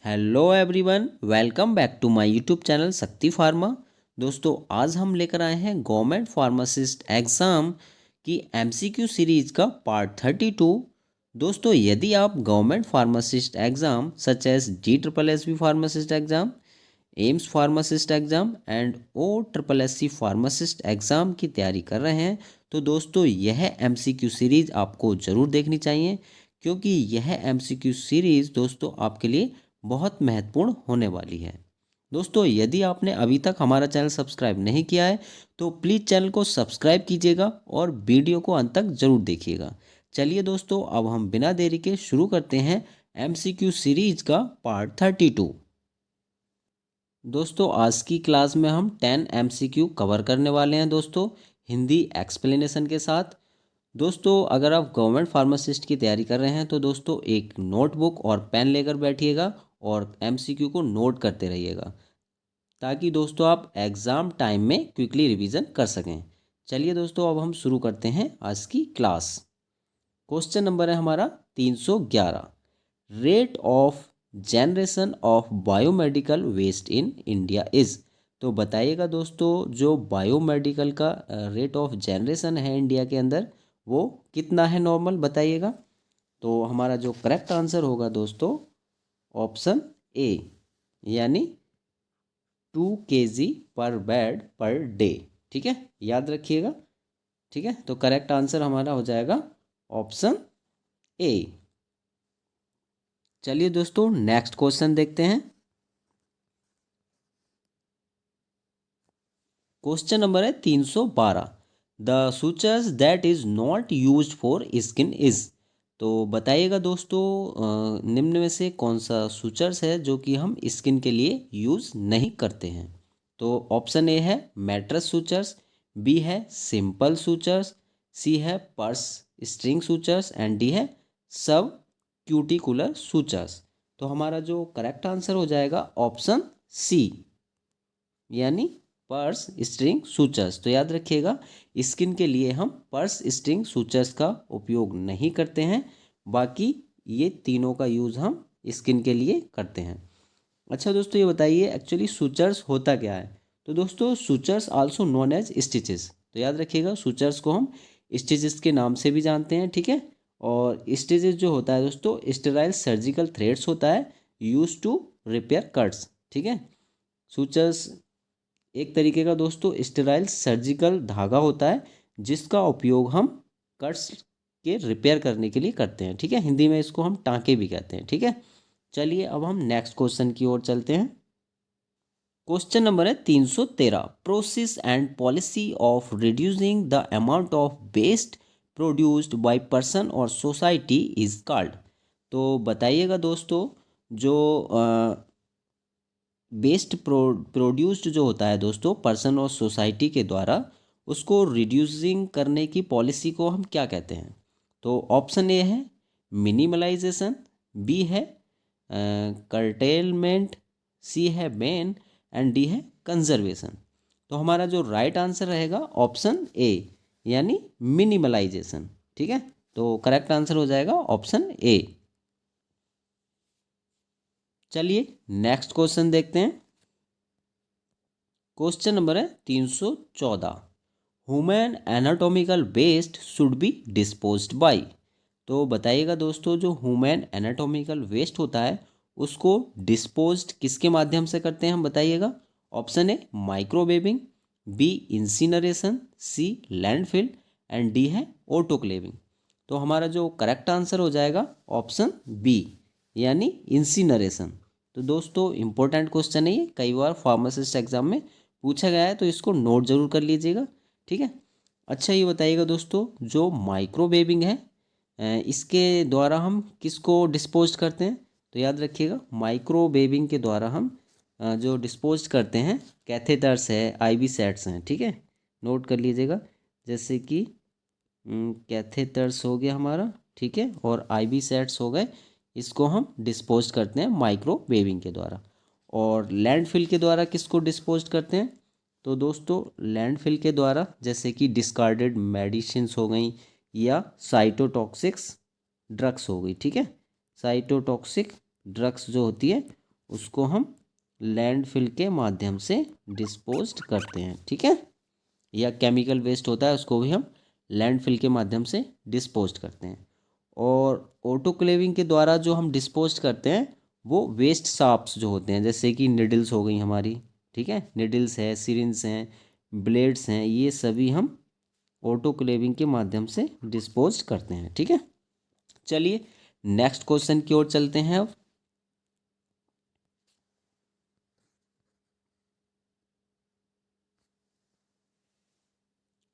Hello everyone, welcome back to my YouTube channel Shakti pharma. दोस्तों, आज हम लेकर आए हैं गवर्नमेंट फार्मासिस्ट एग्ज़ाम की एमसीक्यू सीरीज़ का पार्ट 32। दोस्तों, यदि आप government pharmacist exam such as GSSB pharmacist exam, AIIMS pharmacist exam and OSSC pharmacist exam की तैयारी कर रहे हैं तो दोस्तों यह एमसीक्यू सीरीज़ आपको ज़रूर देखनी चाहिए, क्योंकि यह एमसीक्यू सीरीज़ दोस्तों आपके लिए बहुत महत्वपूर्ण होने वाली है। दोस्तों, यदि आपने अभी तक हमारा चैनल सब्सक्राइब नहीं किया है तो प्लीज़ चैनल को सब्सक्राइब कीजिएगा और वीडियो को अंत तक ज़रूर देखिएगा। चलिए दोस्तों, अब हम बिना देरी के शुरू करते हैं एमसीक्यू सीरीज़ का पार्ट 32। दोस्तों, आज की क्लास में हम 10 एमसीक्यू कवर करने वाले हैं दोस्तों, हिंदी एक्सप्लेनेशन के साथ। दोस्तों, अगर आप गवर्नमेंट फार्मासिस्ट की तैयारी कर रहे हैं तो दोस्तों एक नोटबुक और पेन लेकर बैठिएगा और एमसीक्यू को नोट करते रहिएगा, ताकि दोस्तों आप एग्ज़ाम टाइम में क्विकली रिवीजन कर सकें। चलिए दोस्तों, अब हम शुरू करते हैं आज की क्लास। क्वेश्चन नंबर है हमारा 311। Rate of generation of biomedical waste in India is. तो बताइएगा दोस्तों, जो बायोमेडिकल का रेट ऑफ जनरेशन है इंडिया के अंदर वो कितना है, नॉर्मल बताइएगा। तो हमारा जो करेक्ट आंसर होगा दोस्तों ऑप्शन ए, यानी 2 kg पर बेड पर डे। ठीक है, याद रखिएगा। ठीक है, तो करेक्ट आंसर हमारा हो जाएगा ऑप्शन ए। चलिए दोस्तों, नेक्स्ट क्वेश्चन देखते हैं। क्वेश्चन नंबर है 312। The sutures that is not used for skin is. तो बताइएगा दोस्तों, निम्न में से कौन सा सुचर्स है जो कि हम स्किन के लिए यूज़ नहीं करते हैं। तो ऑप्शन ए है मैट्रेस सुचर्स, बी है सिंपल सुचर्स, सी है purse string sutures and D है सब क्यूटिकुलर सुचर्स। तो हमारा जो करेक्ट आंसर हो जाएगा ऑप्शन सी, यानी पर्स स्ट्रिंग सूचर्स। तो याद रखिएगा, स्किन के लिए हम पर्स स्ट्रिंग सूचर्स का उपयोग नहीं करते हैं, बाकी ये तीनों का यूज़ हम स्किन के लिए करते हैं। अच्छा दोस्तों, ये बताइए एक्चुअली सूचर्स होता क्या है। तो दोस्तों, sutures also known as stitches. तो याद रखिएगा, सूचर्स को हम स्टिचेस के नाम से भी जानते हैं। ठीक है, और स्टिचेस जो होता है दोस्तों स्टेराइल सर्जिकल थ्रेड्स होता है यूज टू रिपेयर कट्स। ठीक है, सूचर्स एक तरीके का दोस्तों स्टेराइल सर्जिकल धागा होता है जिसका उपयोग हम कट्स के रिपेयर करने के लिए करते हैं। ठीक है, हिंदी में इसको हम टाँके भी कहते हैं। ठीक है, चलिए अब हम नेक्स्ट क्वेश्चन की ओर चलते हैं। क्वेश्चन नंबर है 313। Process and policy of reducing the amount of waste produced by person और सोसाइटी इज कॉल्ड। तो बताइएगा दोस्तों, जो वेस्ट प्रोड्यूस्ड जो होता है दोस्तों पर्सन और सोसाइटी के द्वारा, उसको रिड्यूसिंग करने की पॉलिसी को हम क्या कहते हैं। तो ऑप्शन ए है मिनिमलाइजेशन, बी है कर्टेलमेंट, सी है बैन एंड डी है कंजर्वेशन। तो हमारा जो राइट आंसर रहेगा ऑप्शन ए, यानी मिनिमलाइजेशन। ठीक है, तो करेक्ट आंसर हो जाएगा ऑप्शन ए। चलिए नेक्स्ट क्वेश्चन देखते हैं। क्वेश्चन नंबर है 314। Human anatomical waste should be disposed by. तो बताइएगा दोस्तों, जो ह्यूमन एनाटॉमिकल वेस्ट होता है उसको डिस्पोज्ड किसके माध्यम से करते हैं हम, बताइएगा। Option A microwaving, B incineration, C landfill and D है ऑटोक्लेविंग। तो हमारा जो करेक्ट आंसर हो जाएगा ऑप्शन बी, यानी इंसिनरेशन। तो दोस्तों इम्पोर्टेंट क्वेश्चन है ये, कई बार फार्मासिस्ट एग्जाम में पूछा गया है, तो इसको नोट जरूर कर लीजिएगा। ठीक है, अच्छा ये बताइएगा दोस्तों, जो माइक्रोवेविंग है इसके द्वारा हम किसको डिस्पोज करते हैं। तो याद रखिएगा, माइक्रोवेविंग के द्वारा हम जो डिस्पोज करते हैं कैथेटर्स है, आईवी सेट्स हैं। ठीक है, नोट कर लीजिएगा, जैसे कि कैथेटर्स हो गया हमारा, ठीक है, और आईवी सेट्स हो गए, इसको हम डिस्पोज करते हैं माइक्रोवेविंग के द्वारा। और लैंडफिल के द्वारा किसको डिस्पोज करते हैं। तो दोस्तों लैंडफिल के द्वारा जैसे कि डिस्कार्डेड मेडिसिन्स हो गई या साइटोटॉक्सिक्स ड्रग्स हो गई। ठीक है, साइटोटॉक्सिक ड्रग्स जो होती है उसको हम लैंडफिल के माध्यम से डिस्पोज करते हैं, ठीक है। या केमिकल वेस्ट होता है उसको भी हम लैंडफिल के माध्यम से डिस्पोज करते हैं। और ऑटोक्लेविंग के द्वारा जो हम डिस्पोज करते हैं वो वेस्ट शाफ्ट्स जो होते हैं, जैसे कि निडल्स हो गई हमारी, ठीक है, निडल्स है, सिरिंज हैं, ब्लेड्स हैं, ये सभी हम ऑटोक्लेविंग के माध्यम से डिस्पोज करते हैं, ठीक है। चलिए नेक्स्ट क्वेश्चन की ओर चलते हैं अब।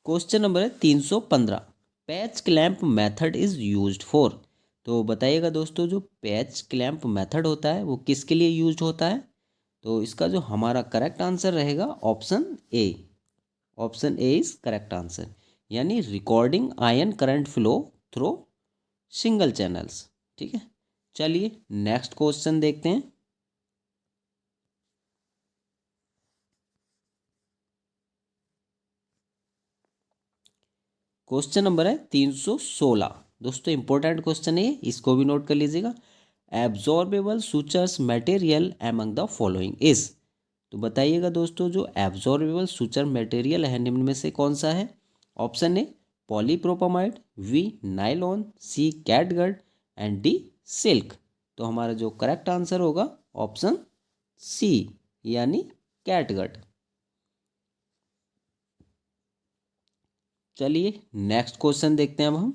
क्वेश्चन नंबर है 315, patch clamp method is used for. तो बताइएगा दोस्तों, जो पैच क्लैंप मेथड होता है वो किसके लिए यूज्ड होता है। तो इसका जो हमारा करेक्ट आंसर रहेगा option A. Option A is correct answer, यानी recording ion current flow through single channels, ठीक है। चलिए नेक्स्ट क्वेश्चन देखते हैं। क्वेश्चन नंबर है 316। दोस्तों इंपॉर्टेंट क्वेश्चन है, इसको भी नोट कर लीजिएगा। Absorbable sutures material among the following is. तो बताइएगा दोस्तों, जो एब्जॉर्बेबल सुचर मटेरियल है निम्न में से कौन सा है। Option A polypropamide, B nylon, C catgut and D silk. तो हमारा जो करेक्ट आंसर होगा ऑप्शन सी, यानी कैटगट। चलिए नेक्स्ट क्वेश्चन देखते हैं अब हम।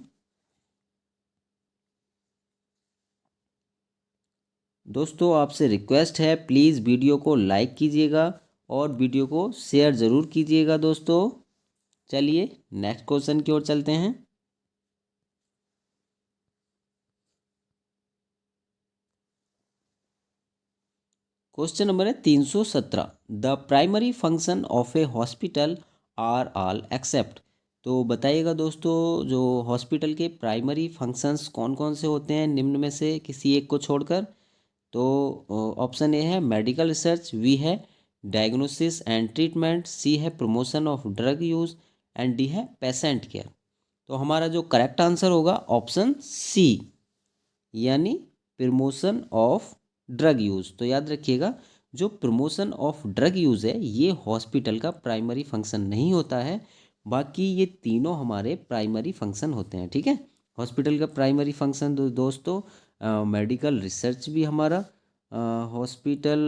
दोस्तों आपसे रिक्वेस्ट है, प्लीज़ वीडियो को लाइक कीजिएगा और वीडियो को शेयर ज़रूर कीजिएगा दोस्तों। चलिए नेक्स्ट क्वेश्चन की ओर चलते हैं। क्वेश्चन नंबर है 317, the primary function of a hospital are all except. तो बताइएगा दोस्तों, जो हॉस्पिटल के प्राइमरी फंक्शंस कौन कौन से होते हैं निम्न में से किसी एक को छोड़कर। तो ऑप्शन ए है मेडिकल रिसर्च, बी है डायग्नोसिस एंड ट्रीटमेंट, सी है promotion of drug use and D है पेशेंट केयर। तो हमारा जो करेक्ट आंसर होगा ऑप्शन सी, यानी प्रमोशन ऑफ ड्रग यूज। तो याद रखिएगा, जो प्रमोशन ऑफ ड्रग यूज है ये हॉस्पिटल का प्राइमरी फंक्शन नहीं होता है, बाकी ये तीनों हमारे प्राइमरी फंक्शन होते हैं, ठीक है। हॉस्पिटल का प्राइमरी फंक्शन दोस्तों मेडिकल रिसर्च भी हमारा हॉस्पिटल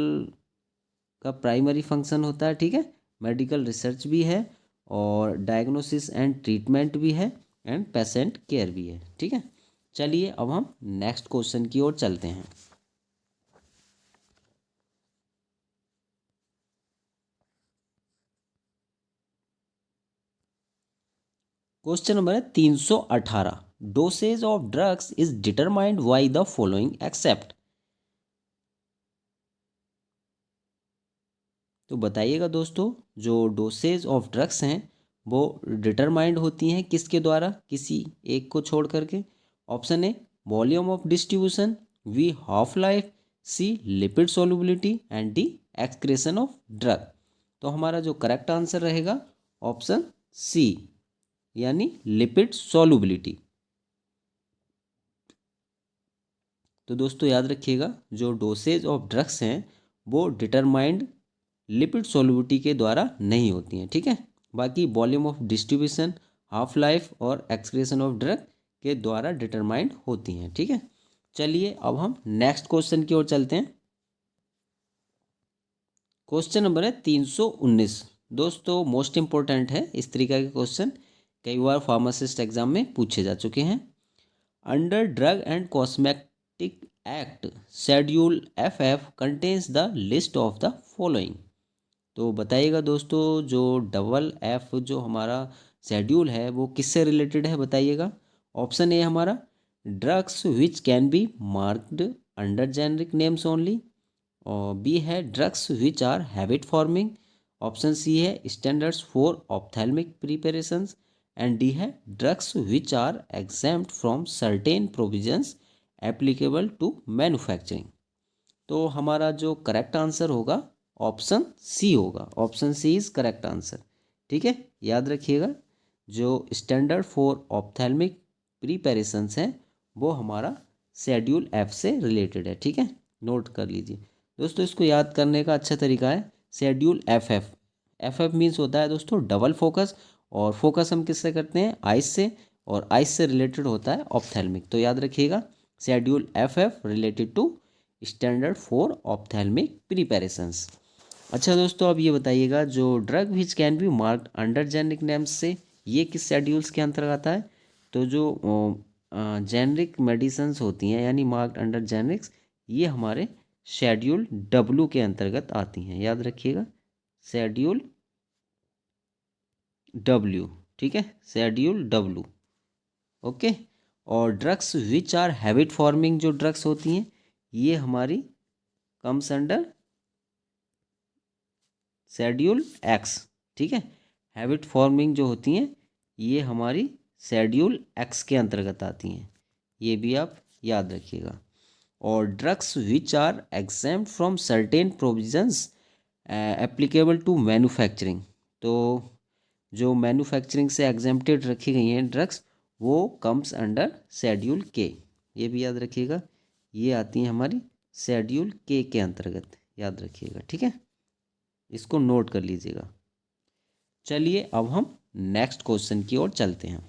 का प्राइमरी फंक्शन होता है, ठीक है। मेडिकल रिसर्च भी है और डायग्नोसिस एंड ट्रीटमेंट भी है एंड पेशेंट केयर भी है, ठीक है। चलिए अब हम नेक्स्ट क्वेश्चन की ओर चलते हैं। क्वेश्चन नंबर है 318, dosage of drugs is determined by the following except. तो बताइएगा दोस्तों, जो डोसेज ऑफ ड्रग्स हैं वो डिटरमाइंड होती हैं किसके द्वारा, किसी एक को छोड़ करके। Option A volume of distribution, B half life, C lipid solubility and D excretion of drug. तो हमारा जो करेक्ट आंसर रहेगा ऑप्शन सी, यानी लिपिड सोलुबिलिटी। तो दोस्तों याद रखिएगा, जो डोसेज ऑफ ड्रग्स हैं वो डिटरमाइंड लिपिड सोलुबिलिटी के द्वारा नहीं होती हैं, ठीक है। बाकी volume of distribution, half life और एक्सक्रेशन ऑफ ड्रग के द्वारा डिटरमाइंड होती हैं, ठीक है। चलिए अब हम नेक्स्ट क्वेश्चन की ओर चलते हैं। क्वेश्चन नंबर है 319। दोस्तों मोस्ट इंपॉर्टेंट है, इस तरीका के क्वेश्चन कई बार फार्मासिस्ट एग्जाम में पूछे जा चुके हैं। Under drug and cosmetic act schedule FF contains the list of the following. तो बताइएगा दोस्तों, जो डबल एफ जो हमारा शेड्यूल है वो किससे रिलेटेड है बताइएगा। ऑप्शन ए हमारा drugs which can be marked under generic names only, और बी है drugs which are habit forming, option C है standards for ophthalmic preparations and D है drugs which are exempt from certain provisions applicable to manufacturing. तो हमारा जो correct answer होगा option C होगा। Option C is correct answer, ठीक है। याद रखिएगा, जो स्टैंडर्ड फॉर ऑप्थेल्मिक प्रिपरेशंस हैं वो हमारा शेड्यूल एफ से रिलेटेड है, ठीक है, नोट कर लीजिए। दोस्तों इसको याद करने का अच्छा तरीका है schedule F F. F F means होता है दोस्तों डबल फोकस, और फोकस हम किससे करते हैं, आइस से, और आइस से रिलेटेड होता है ऑप्थेल्मिक। तो याद रखिएगा schedule F F related to standard for ophthalmic preparations. अच्छा दोस्तों अब ये बताइएगा जो drug which can be marked under generic names से, ये किस शेड्यूल्स के अंतर्गत आता है। तो जो जेनरिक मेडिसिन्स होती हैं यानी मार्क्ड अंडर जेनरिक्स, ये हमारे शेड्यूल डब्लू के अंतर्गत आती हैं। याद रखिएगा शेड्यूल डब्ल्यू, ठीक है, शेड्यूल डब्लू। ओके। और drugs which are habit forming जो ड्रग्स होती हैं, ये हमारी कम्स अंडर शेड्यूल एक्स, ठीक है। हैबिट फॉर्मिंग जो होती हैं ये हमारी शेड्यूल एक्स के अंतर्गत आती हैं, ये भी आप याद रखिएगा। और drugs which are exempt from certain provisions applicable to manufacturing, तो जो मैन्युफैक्चरिंग से एग्जेम्प्टेड रखी गई हैं ड्रग्स, वो कम्स अंडर शेड्यूल के, ये भी याद रखिएगा, ये आती हैं हमारी शेड्यूल के अंतर्गत, याद रखिएगा, ठीक है, इसको नोट कर लीजिएगा। चलिए अब हम नेक्स्ट क्वेश्चन की ओर चलते हैं।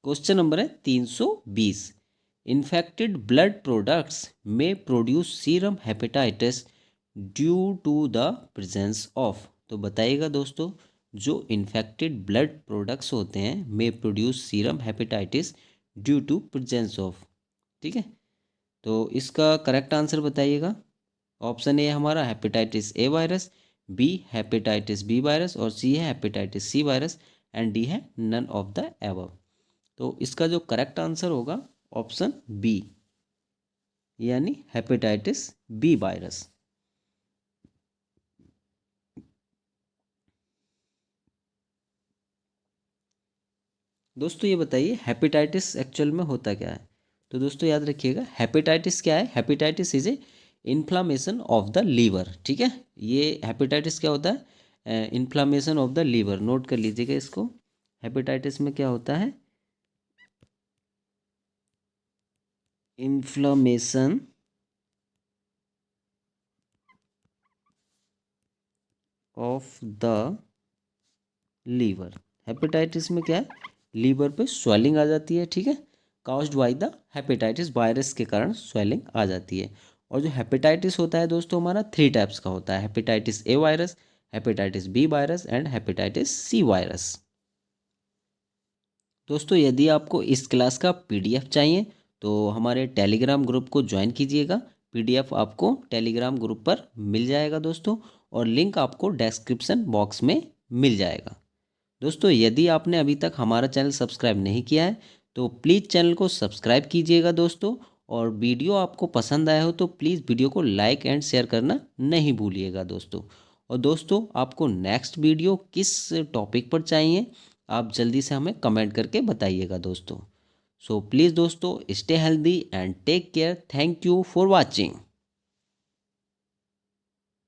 क्वेश्चन नंबर है 320। इन्फेक्टेड ब्लड प्रोडक्ट्स में produce serum hepatitis due to the presence of, तो बताइएगा दोस्तों जो इन्फेक्टेड ब्लड प्रोडक्ट्स होते हैं में produce serum hepatitis due to presence of, ठीक है। तो इसका करेक्ट आंसर बताइएगा। ऑप्शन ए हमारा hepatitis A virus, B hepatitis B virus, और सी है hepatitis C virus, and D है नन ऑफ द एबव। तो इसका जो करेक्ट आंसर होगा ऑप्शन बी, यानी हेपेटाइटिस बी वायरस। दोस्तों ये बताइए हेपेटाइटिस एक्चुअल में होता क्या है। तो दोस्तों याद रखिएगा हेपेटाइटिस क्या है, hepatitis is a inflammation of the liver, ठीक है। ये हेपेटाइटिस क्या होता है, inflammation of the liver, note कर लीजिएगा इसको। हेपेटाइटिस में क्या होता है, inflammation of the liver. Hepatitis में क्या है, लीवर पे स्वेलिंग आ जाती है, ठीक है, caused by the hepatitis virus के कारण स्वेलिंग आ जाती है। और जो हेपेटाइटिस होता है दोस्तों हमारा 3 टाइप्स का होता है, hepatitis A virus, hepatitis B virus, and hepatitis C virus. दोस्तों यदि आपको इस क्लास का पीडीएफ चाहिए तो हमारे टेलीग्राम ग्रुप को ज्वाइन कीजिएगा। पीडीएफ आपको टेलीग्राम ग्रुप पर मिल जाएगा दोस्तों, और लिंक आपको डिस्क्रिप्शन बॉक्स में मिल जाएगा। दोस्तों यदि आपने अभी तक हमारा चैनल सब्सक्राइब नहीं किया है तो प्लीज़ चैनल को सब्सक्राइब कीजिएगा दोस्तों, और वीडियो आपको पसंद आया हो तो प्लीज़ वीडियो को लाइक एंड शेयर करना नहीं भूलिएगा दोस्तों। और दोस्तों आपको नेक्स्ट वीडियो किस टॉपिक पर चाहिए आप जल्दी से हमें कमेंट करके बताइएगा दोस्तों। सो प्लीज़ दोस्तों stay healthy and take care. Thank you for watching.